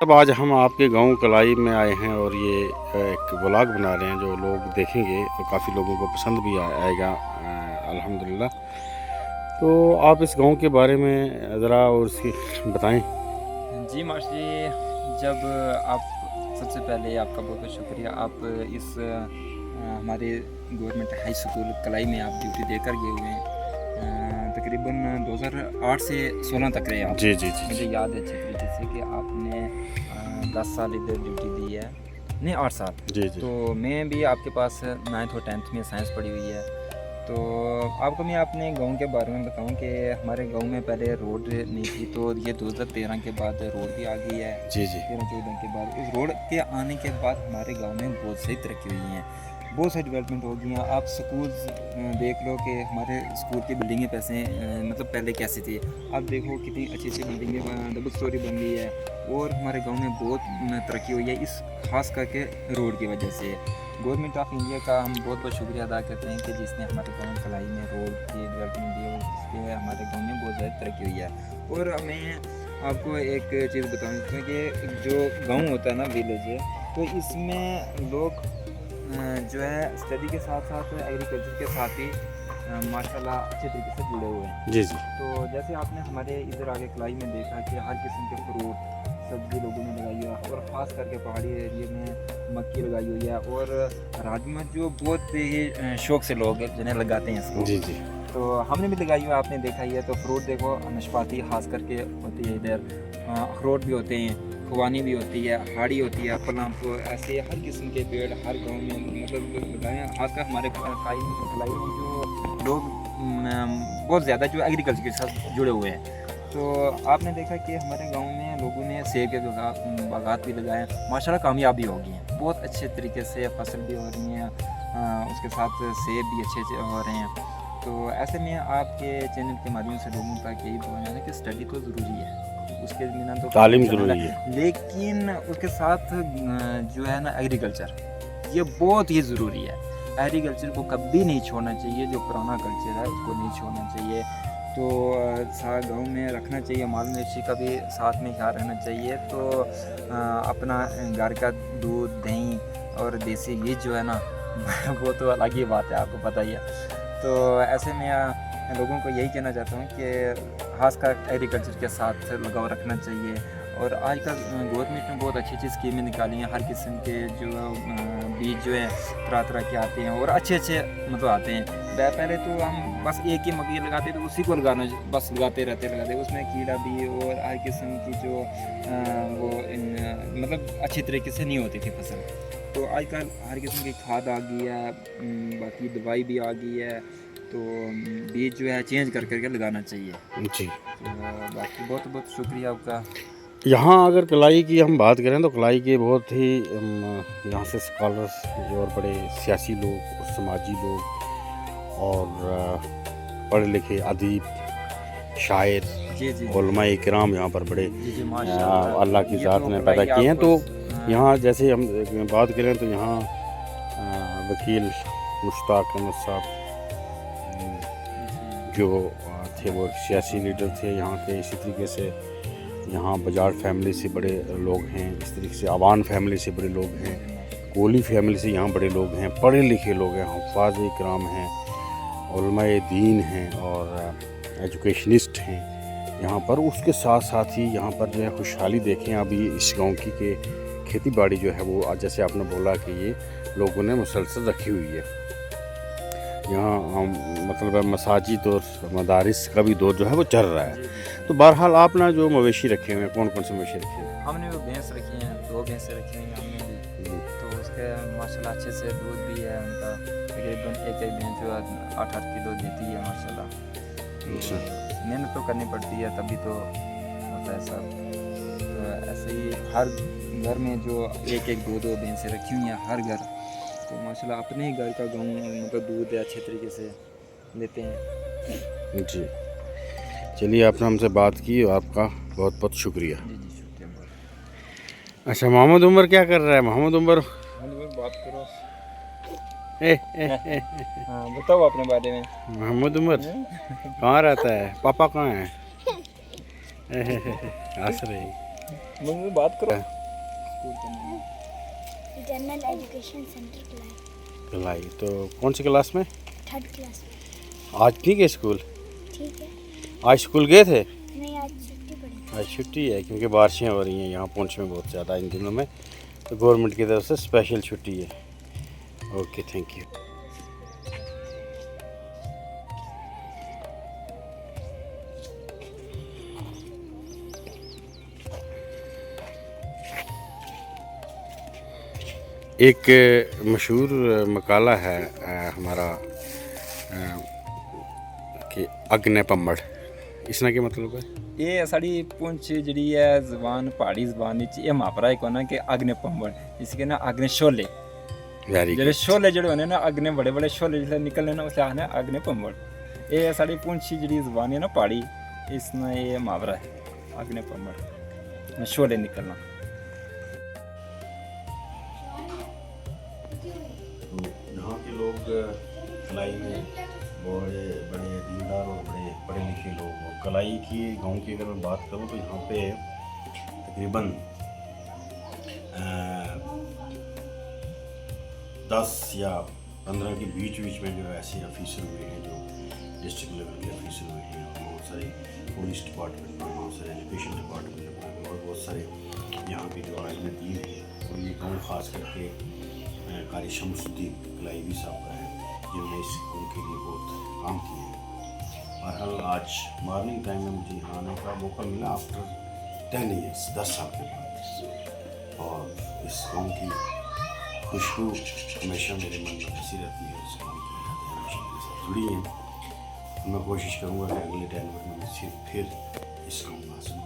अब आज हम आपके गांव कलाई में आए हैं और ये एक व्लॉग बना रहे हैं जो लोग देखेंगे तो काफ़ी लोगों को पसंद भी आएगा अल्हम्दुलिल्लाह। तो आप इस गांव के बारे में ज़रा और उसकी बताएं। जी मास्टर जी, जब आप सबसे पहले आपका बहुत बहुत शुक्रिया। आप इस हमारे गवर्नमेंट हाई स्कूल कलाई में आप ड्यूटी देकर गए हुए हैं। तकरीबन 2008 से 16 तक रहे आप। जी जी जी मुझे जी याद है अच्छे तरीके से कि आपने 10 साल इधर ड्यूटी दी है, नहीं 8 साल। जी जी तो मैं भी आपके पास 9th और 10th में साइंस पढ़ी हुई है। तो आपको मैं अपने गांव के बारे में बताऊं कि हमारे गांव में पहले रोड नहीं थी, तो ये 2013 के बाद रोड भी आ गई है। जी जी 13-14 के बाद उस रोड के आने के बाद हमारे गांव में बहुत सही तरक्की हुई है, बहुत सारी डेवलपमेंट हो गई हैं। आप स्कूल देख लो कि हमारे स्कूल की बिल्डिंगें पैसे मतलब पहले कैसी थी, आप देखो कितनी अच्छी अच्छी बिल्डिंगें डबल स्टोरी बन गई है। और हमारे गांव में बहुत तरक्की हुई है इस खास करके रोड की वजह से। गवर्नमेंट ऑफ इंडिया का हम बहुत बहुत शुक्रिया अदा करते हैं कि जिसने हमारे गाँव कलाई में रोड की डेवलपमेंट दी और जिसके हमारे गाँव में बहुत ज़्यादा तरक्की हुई है। और मैं आपको एक चीज़ बताऊँ कि जो गाँव होता है ना, विलेज है, तो इसमें लोग जो है स्टडी के साथ साथ एग्रीकल्चर के साथ ही माशाल्लाह अच्छे तरीके से जुड़े हुए हैं। जी जी तो जैसे आपने हमारे इधर आगे कलाई में देखा कि हर किस्म के फ्रूट सब्जी लोगों ने लगाई हुई है, और ख़ास करके पहाड़ी एरिया में मक्की लगाई हुई है, और राजमा जो बहुत ही शौक से लोग जिन्हें लगाते हैं इसको। जी जी तो हमने भी लगाई हुई है, आपने देखा ही है। तो फ्रूट देखो, नाशपाती खास करके होती है इधर, अखरोट भी होते हैं, खुबानी भी होती है, हाड़ी होती है, प्लम, ऐसे हर किस्म के पेड़ हर गांव में मतलब लगाए हैं। खासकर हमारे कलाई में जो लोग बहुत ज़्यादा जो एग्रीकल्चर के साथ जुड़े हुए हैं। तो आपने देखा कि हमारे गांव में लोगों ने सेब के बागात भी लगाए हैं, माशाल्लाह कामयाबी हो गई हैं, बहुत अच्छे तरीके से फसल भी हो रही हैं, उसके साथ सेब भी अच्छे अच्छे हो रहे हैं। तो ऐसे में आपके चैनल के माध्यम से लोगों का यही बोलना है कि स्टडी तो ज़रूरी है, उसके बिना तो काम तालीम नहीं चलेगा। ज़रूरी है। लेकिन उसके साथ जो है ना एग्रीकल्चर, ये बहुत ही ज़रूरी है। एग्रीकल्चर को कभी नहीं छोड़ना चाहिए, जो पुराना कल्चर है उसको नहीं छोड़ना चाहिए। तो गाँव में रखना चाहिए, माल मवेशी का भी साथ में ख्याल रखना चाहिए। तो अपना घर का दूध, दही और देसी घी जो है ना वो तो अलग ही बात है, आपको पता ही है। तो ऐसे में लोगों को यही कहना चाहता हूँ कि खासकर एग्रीकल्चर के साथ लगाव रखना चाहिए। और आजकल गवर्नमेंट ने बहुत अच्छी अच्छी स्कीमें निकाली हैं, हर किस्म के जो बीज जो है तरह तरह के आते हैं और अच्छे अच्छे मतलब आते हैं। पहले तो हम बस एक ही मकई लगाते तो उसी को लगाना बस लगाते रहते, उसमें कीड़ा भी और हर किस्म की जो मतलब अच्छी तरीके से नहीं होती थी फसल। तो आजकल हर किस्म की खाद आ गई है, बाकी दवाई भी आ गई है। तो बीज जो है चेंज कर करके लगाना चाहिए। जी। तो बाकी बहुत बहुत शुक्रिया आपका। यहाँ अगर कलाई की हम बात करें तो कलाई के बहुत ही यहाँ से स्कॉलर्स और बड़े सियासी लोग और समाजी लोग और पढ़े लिखे अदीब, शायर, जी जी उलमा इकराम यहाँ पर बड़े जी जी माशाल्लाह। अल्लाह की ये ज़ात तो ने कलाई पैदा किए हैं। आपको तो यहाँ जैसे हम बात करें तो यहाँ वकील मुश्ताक अहमद साहब जो थे वो सियासी लीडर थे यहाँ के। इसी तरीके से यहाँ बजाज फैमिली से बड़े लोग हैं, इस तरीके से अवान फैमिली से बड़े लोग हैं, कोहली फैमिली से यहाँ बड़े लोग हैं, पढ़े लिखे लोग हैं, हुफ़ाज़ इकराम हैं, उलमाए दीन हैं और एजुकेशनिस्ट हैं यहाँ पर। उसके साथ साथ ही यहाँ पर जो है खुशहाली देखें अभी इस गांव की के खेती बाड़ी जो है वो आज जैसे आपने बोला कि ये लोगों ने मुसलसल रखी हुई है। यहाँ मतलब मसाजिद और मदारिस का भी दौर जो है वो चल रहा है। तो बहरहाल आप ना जो मवेशी रखे हुए हैं, कौन कौन से मवेशी रखे हैं? हमने वो भैंस रखी हैं, 2 भैंसें रखी हैं हमने भी। तो उसके माशाल्लाह अच्छे से दूध भी है उनका, तकरीबन एक एक भैंस जो 8-8 किलो देती है माशाल्लाह। अच्छा। मेहनत तो करनी पड़ती है तभी तो होता है सब। तो ऐसे ही हर घर में जो एक एक 2-2 भैंसें रखी हुई हैं हर घर। तो माशाल्लाह अपने ही घर का गाँव मतलब दूध है अच्छे तरीके से लेते हैं। जी, चलिए आपने हमसे बात की, आपका बहुत बहुत शुक्रिया। जी जी शुक्रिया बहुत। अच्छा, मोहम्मद उमर क्या कर रहा है? मोहम्मद उमर बात करो। ए, हाँ बताओ अपने बारे में। मोहम्मद उमर कहाँ रहता है? पापा कहाँ हैं? हंस रही। मम्मी बात करो। जनरल एजुकेशन सेंटर क्लाई, कलाई। तो कौन सी क्लास में? 3rd क्लास में। आज नहीं गए स्कूल? ठीक है। आज स्कूल गए थे? नहीं, आज छुट्टी पड़ी। आज छुट्टी है क्योंकि बारिशें हो रही हैं यहाँ पुंछ में बहुत ज़्यादा इन दिनों में, तो गवर्नमेंट की तरफ से स्पेशल छुट्टी है। Okay, thank you. एक मशहूर मकाला है हमारा कि अग्नि पम्बड़, इसना क्या मतलब है? ये साड़ी पुंछ जी है जबान, पहाड़ी जबान ये मापरा एक होना कि अग्नि पंबड़, इसके ना अग्नि शोले, वेरी जेडे शोले जेडे होने ना अग्नि बड़े बड़े शोले जिसले निकलने ना उसे आने अग्नि पंबड़। ये साड़ी पुंछ जी जबान है ना पहाड़ी, इसमें ये मावरा है अग्नि पंबड़, शोले निकलना। यहाँ के लोग कलाई में बड़े बड़े दीनदार और बड़े पढ़े लिखे लोग, और कलाई की गांव की अगर मैं बात करूँ तो यहाँ पे तकरीबन 10 या 15 के बीच में जो ऐसे ऑफिसर हुए हैं जो डिस्ट्रिक्ट लेवल के ऑफिसर हुए हैं, और बहुत सारे पुलिस डिपार्टमेंट में, बहुत सारे एजुकेशन डिपार्टमेंट में, और बहुत सारे यहाँ के जो आलिम दीन है, और ये गाँव खास करके कारी शमसुद्दीन कलाईवी साहब का है जिन्होंने इस उनके लिए बहुत काम किए हैं। बहरहाल आज मॉर्निंग टाइम में मुझे यहाँ आने का मौका मिला आफ्टर 10 ईयर्स, 10 साल के बाद, और इस गाँव की खुशबू हमेशा मेरे मन में बसी रहती है। इस गाँव की यादें हमेशा मेरे साथ जुड़ी हैं। मैं कोशिश करूँगा कि अगले टाइम में मैं फिर इस गाँव में आ सकूँ।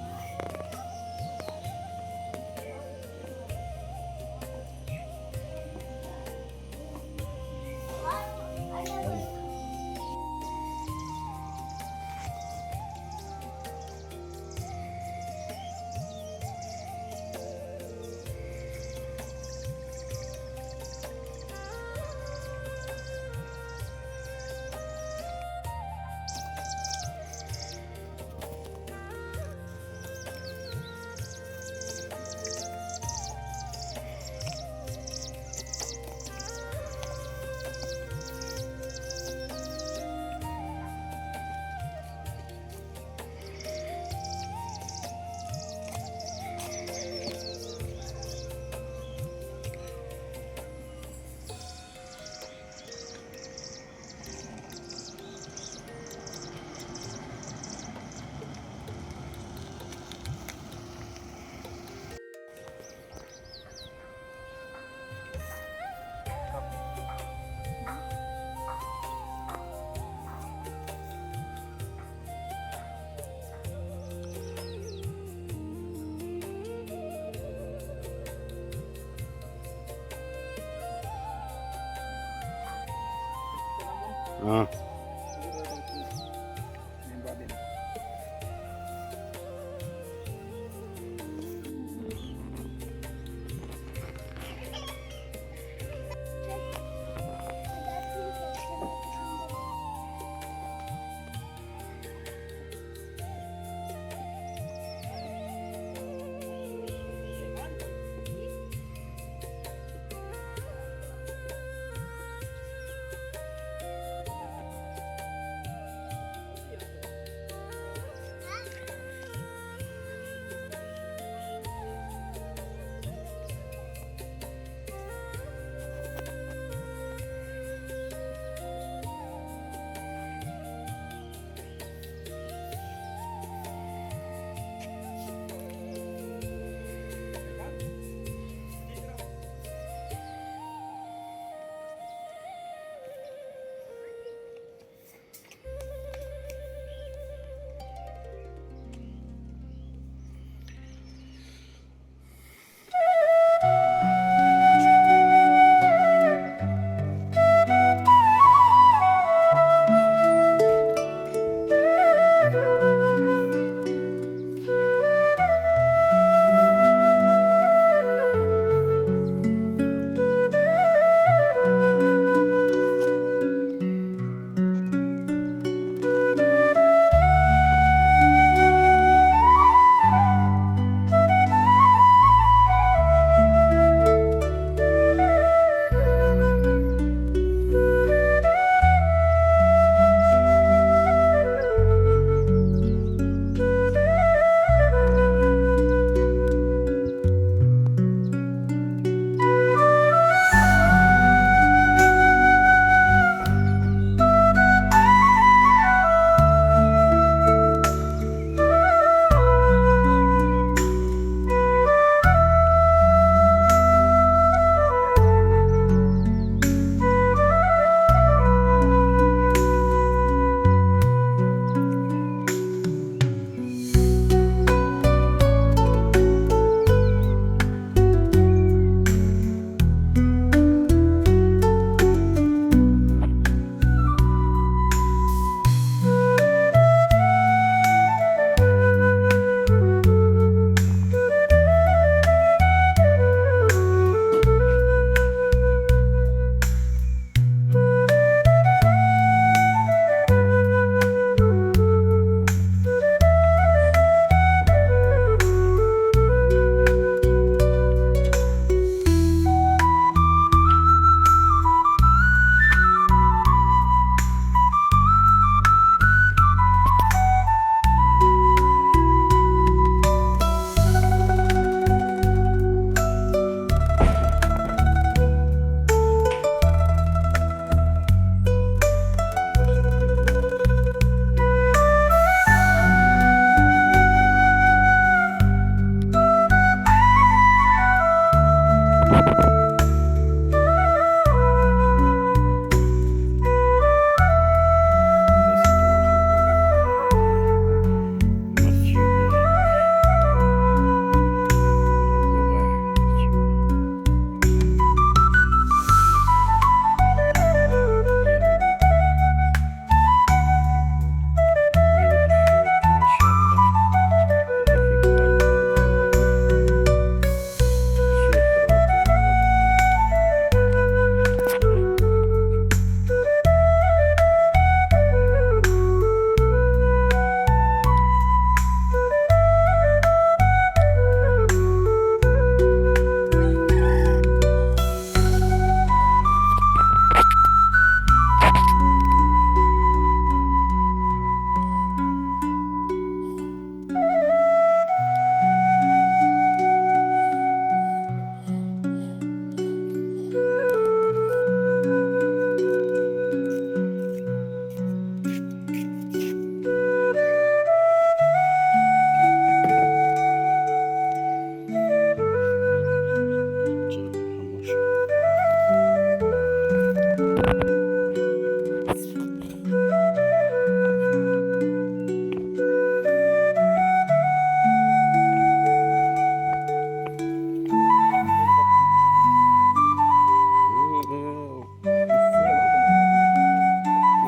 हाँ,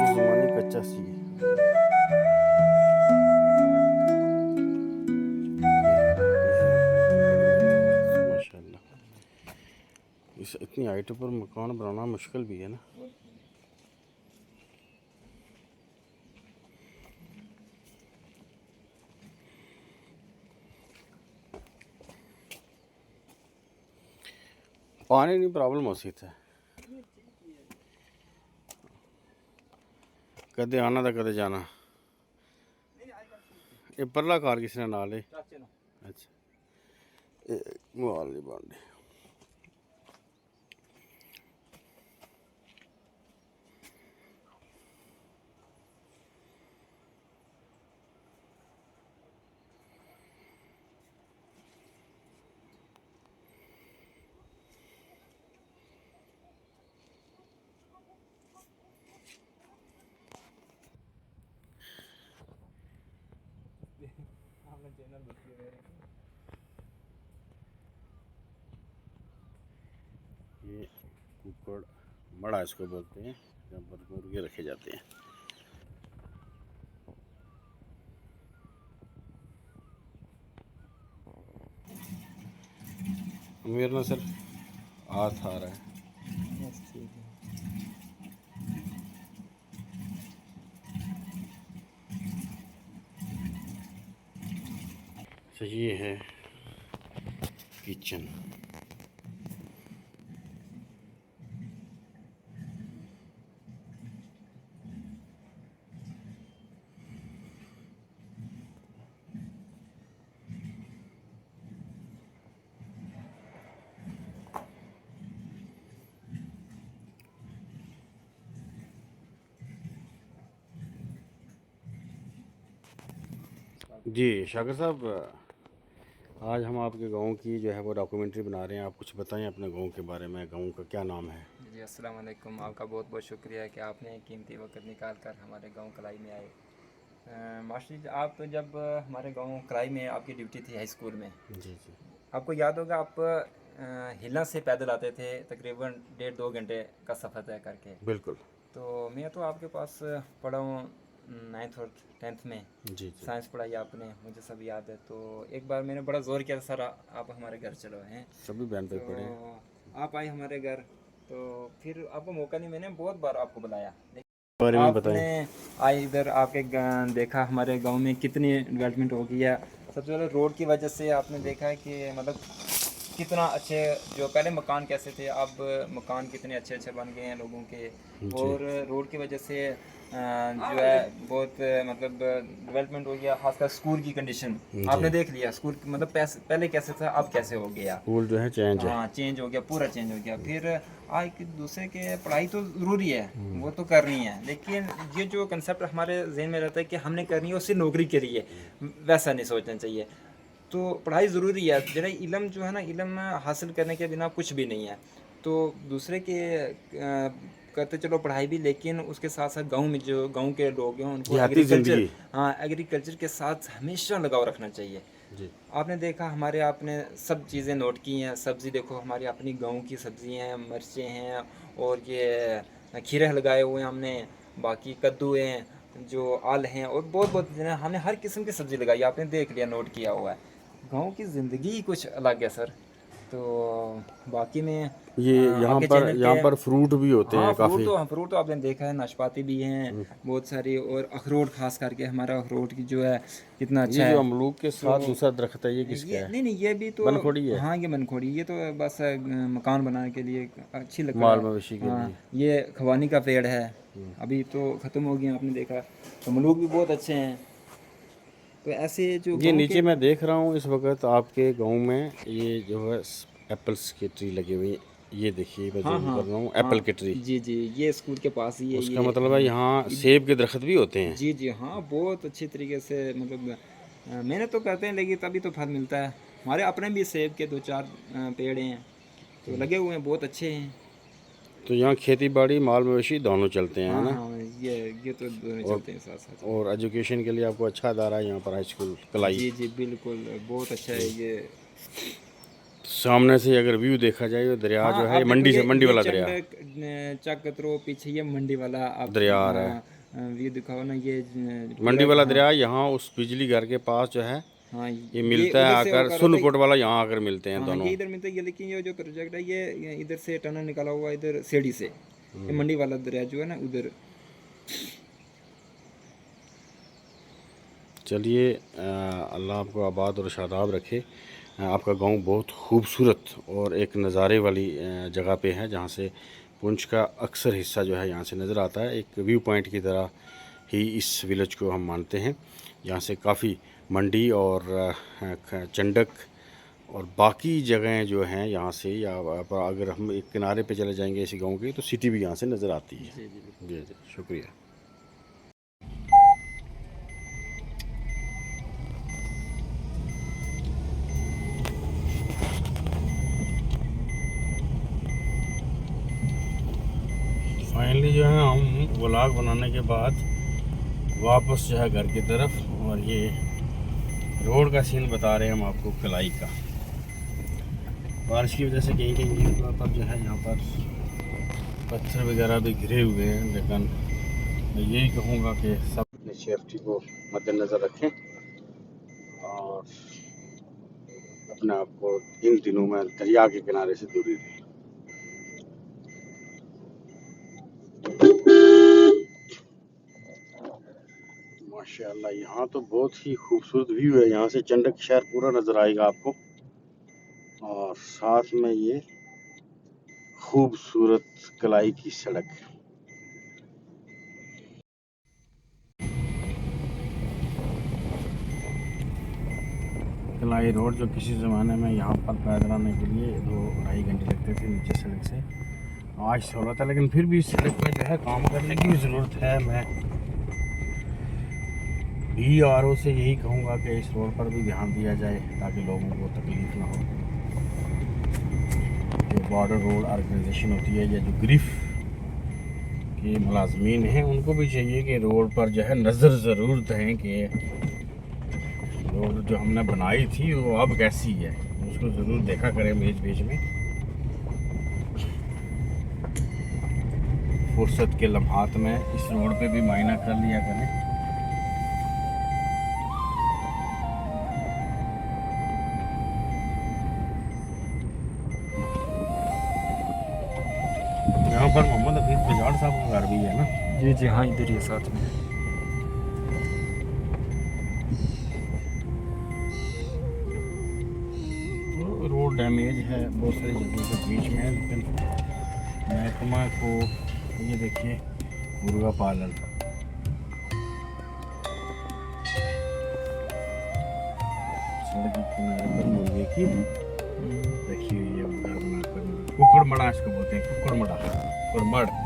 उस ज़माने का कच्चा सी है। माशाल्लाह, इस इतनी हाइट पर मकान बनाना मुश्किल भी है ना। पानी की प्रॉब्लम हो सी थे, कदे आना तो कदे जाना। ये परला कार किसने नाल है? अच्छा, मोबाइल नहीं बन रही। ये कुकड़ मड़ा इसको बोलते हैं, जहाँ पर मुर्गे रखे जाते हैं। मेरा ना सिर्फ हाथ आ रहा है। तो ये है किचन। जी शाकिर साहब, आज हम आपके गांव की जो है वो डॉक्यूमेंट्री बना रहे हैं। आप कुछ बताएं अपने गांव के बारे में, गांव का क्या नाम है? जी अस्सलाम वालेकुम, आपका बहुत बहुत शुक्रिया है कि आपने कीमती वक्त निकाल कर हमारे गांव कलाई में आए। मास्टर जी, आप जब हमारे गांव कलाई में आपकी ड्यूटी थी हाई स्कूल में, जी जी आपको याद होगा आप हिला से पैदल आते थे, तकरीबन 1.5-2 घंटे का सफ़र तय करके। बिल्कुल। तो मैं तो आपके पास पढ़ा हूँ 9th और 10th में, जी जी साइंस पढ़ाई आपने, मुझे सब याद है। तो एक बार मैंने बड़ा ज़ोर किया था, सर आप हमारे घर चलो हैं। सभी बहन पे पढ़े। तो आप आए हमारे घर, तो फिर आपको मौका नहीं, मैंने बहुत बार आपको बुलाया, बारे में आपने बताएं। आए इधर आके देखा हमारे गांव में कितनी डेवलपमेंट हो गई है। सबसे पहले रोड की वजह से आपने देखा है कि मतलब कितना अच्छे, जो पहले मकान कैसे थे, अब मकान कितने अच्छे अच्छे बन गए हैं लोगों के। और रोड की वजह से जो है बहुत मतलब डेवलपमेंट हो गया, खासकर स्कूल की कंडीशन आपने देख लिया। स्कूल मतलब पहले कैसे था, अब कैसे हो गया। स्कूल जो है चेंज है। हाँ, चेंज हो गया, पूरा चेंज हो गया। फिर आज एक दूसरे के पढ़ाई तो ज़रूरी है, वो तो करनी है, लेकिन ये जो कंसेप्ट हमारे जहन में रहता है कि हमने करनी है वो सिर्फ नौकरी के लिए, वैसा नहीं सोचना चाहिए। तो पढ़ाई ज़रूरी है। जरा इलम जो है ना, इलम हासिल करने के बिना कुछ भी नहीं है। तो दूसरे के करते चलो पढ़ाई भी, लेकिन उसके साथ साथ गांव में जो गांव के लोग हैं उनको देहाती एग्रीकल्चर, ज़िंदगी। हाँ एग्रीकल्चर के साथ हमेशा लगाव रखना चाहिए। जी आपने देखा हमारे, आपने सब चीज़ें नोट की हैं। सब्ज़ी देखो, हमारी अपनी गांव की सब्ज़ी हैं, मिर्चें हैं, और ये खीरे लगाए हुए हैं हमने, बाकी कद्दू हैं, जो आल हैं, और बहुत बहुत चीज़ें हैं। हमने हर किस्म की सब्ज़ी लगाई है, आपने देख लिया, नोट किया हुआ है। गांव की ज़िंदगी ही कुछ अलग है सर। तो बाकी में ये यहाँ आपके पर चैनल यहाँ पे, पर फ्रूट भी होते हाँ हैं फ्रूट काफ़ी। तो, फ्रूट तो आपने देखा है, नाशपाती भी हैं बहुत सारी, और अखरोट, खास करके हमारा अखरोट की जो है कितना अच्छा ये जो है। अमरूद के साथ तो दूसरा दरख्त है, ये किसका ये है? नहीं नहीं, ये भी तो बनखोड़ी है? हाँ, ये मनखोड़ी, ये तो बस मकान बनाने के लिए अच्छी लकड़ माल है। मवेशी के हाँ, लिए। ये खवानी का पेड़ है, अभी तो ख़त्म हो गया, आपने देखा। तो मलूक भी बहुत अच्छे हैं। तो ऐसे जो ये गाँव के, नीचे मैं देख रहा हूँ इस वक्त आपके गांव में, ये जो है एप्पल्स के ट्री लगे हुए हैं। ये देखिए, मैं हाँ जूम हाँ कर रहा हूँ, हाँ, एप्पल के ट्री। जी जी, ये स्कूल के पास ही है उसका ये। मतलब है यहाँ सेब के दरख्त भी होते हैं। जी जी हाँ, बहुत अच्छी तरीके से, मतलब मेहनत तो करते हैं, लेकिन तभी तो फल मिलता है। हमारे अपने भी सेब के 2-4 पेड़ हैं, तो लगे हुए हैं, बहुत अच्छे हैं। तो यहाँ खेती बाड़ी माल मवेशी दोनों चलते हैं, है हाँ ना? हाँ, ये तो दोनों और चलते हैं साथ साथ। और एजुकेशन के लिए आपको अच्छा अदारा है यहाँ पर, हाई स्कूल कलाई। जी जी बिल्कुल, बहुत अच्छा है ये। सामने से अगर व्यू देखा जाए तो दरिया हाँ जो है, आप ये देखो, मंडी से, मंडी ये वाला दरिया चंडक चकतरो, पीछे ये मंडी वाला आप दरिया आ रहा है। व्यू दिखाओ ना, ये मंडी पूरा, वाला हाँ दरिया यहाँ उस बिजली घर के पास जो है, हाँ, ये मिलता है उधर से आकर, होकर आता सुनकोट है। वाला यहाँ आकर मिलते हैं हाँ, दोनों। ये इधर मिलता है ये, लेकिन ये जो प्रोजेक्ट है ये इधर से टनल निकाला हुआ है, इधर सीढ़ी से। ये मंडी वाला दरिया जो है ना, उधर। चलिए, अल्लाह आपको आबाद और शादाब रखे। आपका गांव बहुत खूबसूरत और एक नज़ारे वाली जगह पे है, जहाँ से पुंछ का अक्सर हिस्सा जो है यहाँ से नज़र आता है। एक व्यू पॉइंट की तरह ही इस विलेज को हम मानते हैं। यहाँ से काफ़ी मंडी और चंडक और बाकी जगहें जो हैं यहाँ से, या अगर हम एक किनारे पे चले जाएंगे इसी गांव के, तो सिटी भी यहाँ से नज़र आती है। जी जी। जी जी, शुक्रिया। फाइनली जो है हम व्लॉग बनाने के बाद वापस जो है घर की तरफ, और ये रोड का सीन बता रहे हैं हम आपको कलाई का। बारिश की वजह से कहीं कहीं पर जो है यहाँ पर पत्थर वगैरह भी घिरे हुए हैं, लेकिन मैं यही कहूँगा कि सब अपनी सेफ्टी को मद्देनज़र रखें और अपने आप को इन दिनों में दरिया के किनारे से दूरी रखें। माशाल्लाह, यहाँ तो बहुत ही खूबसूरत व्यू है। यहाँ से चंडक शहर पूरा नज़र आएगा आपको, और साथ में ये खूबसूरत कलाई की सड़क। कलाई रोड जो किसी ज़माने में यहाँ पर पैदल आने के लिए 2-2.5 घंटे लगते थे नीचे सड़क से, आज सहूलत है, लेकिन फिर भी इस सड़क पर जो है काम करने की भी ज़रूरत है। मैं BRO से यही कहूँगा कि इस रोड पर भी ध्यान दिया जाए, ताकि लोगों को तकलीफ़ ना हो। जो बॉर्डर रोड ऑर्गेनाइजेशन होती है, या जो ग्रिफ के मुलाजमीन हैं, उनको भी चाहिए कि रोड पर जो है नज़र ज़रूर दें कि रोड जो हमने बनाई थी वो अब कैसी है, उसको ज़रूर देखा करें बीच बीच में। फुर्सत के लम्हात में इस रोड पे भी मायना कर लिया करें। यहाँ पर मोहम्मद हफीज़ बजाड़ साहब का घर भी है ना? जी जी हाँ, इधर ही साथ में। रोड डैमेज है बहुत सारी जगहों के बीच में, लेकिन महकमा को ये देखिए, मुर्गा पालन, सड़क के किनारे पर मुर्गे की रखी हुई है, घर बनाकर। कुकड़ मड़ा इसको बोलते हैं, कुकड़ मड़ा, कुकड़।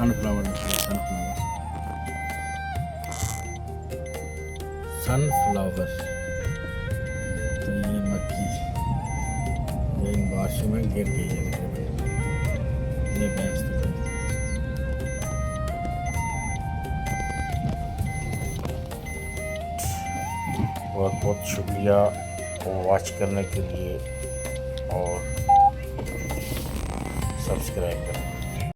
सनफ्लावर देखिए, सनफ्लावर। तो ये मक्की ये इन बारिशों में गिर गई है, देखिए ये भैंस देखिए। बहुत बहुत शुक्रिया वॉच करने के लिए और सब्सक्राइब करने के लिए।